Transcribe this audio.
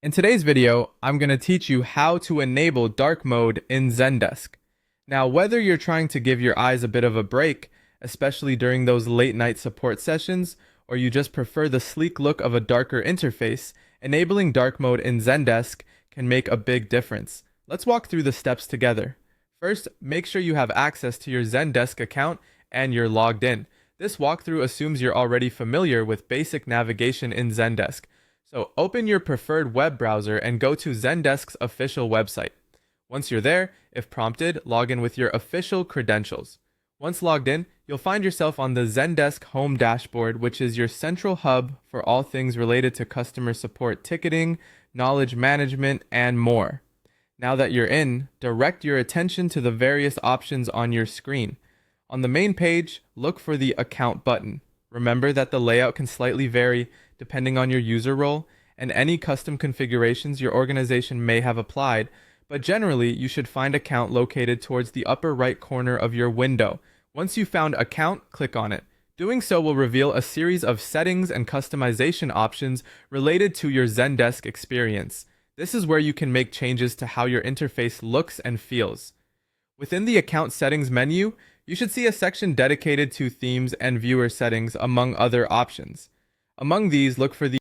In today's video, I'm going to teach you how to enable dark mode in Zendesk. Now, whether you're trying to give your eyes a bit of a break, especially during those late night support sessions, or you just prefer the sleek look of a darker interface, enabling dark mode in Zendesk can make a big difference. Let's walk through the steps together. First, make sure you have access to your Zendesk account and you're logged in. This walkthrough assumes you're already familiar with basic navigation in Zendesk. So open your preferred web browser and go to Zendesk's official website. Once you're there, if prompted, log in with your official credentials. Once logged in, you'll find yourself on the Zendesk home dashboard, which is your central hub for all things related to customer support ticketing, knowledge management, and more. Now that you're in, direct your attention to the various options on your screen. On the main page, look for the Account button. Remember that the layout can slightly vary depending on your user role and any custom configurations your organization may have applied, but generally you should find Account located towards the upper right corner of your window. Once you've found Account, click on it. Doing so will reveal a series of settings and customization options related to your Zendesk experience. This is where you can make changes to how your interface looks and feels. Within the Account Settings menu, you should see a section dedicated to themes and viewer settings among other options. Among these, look for the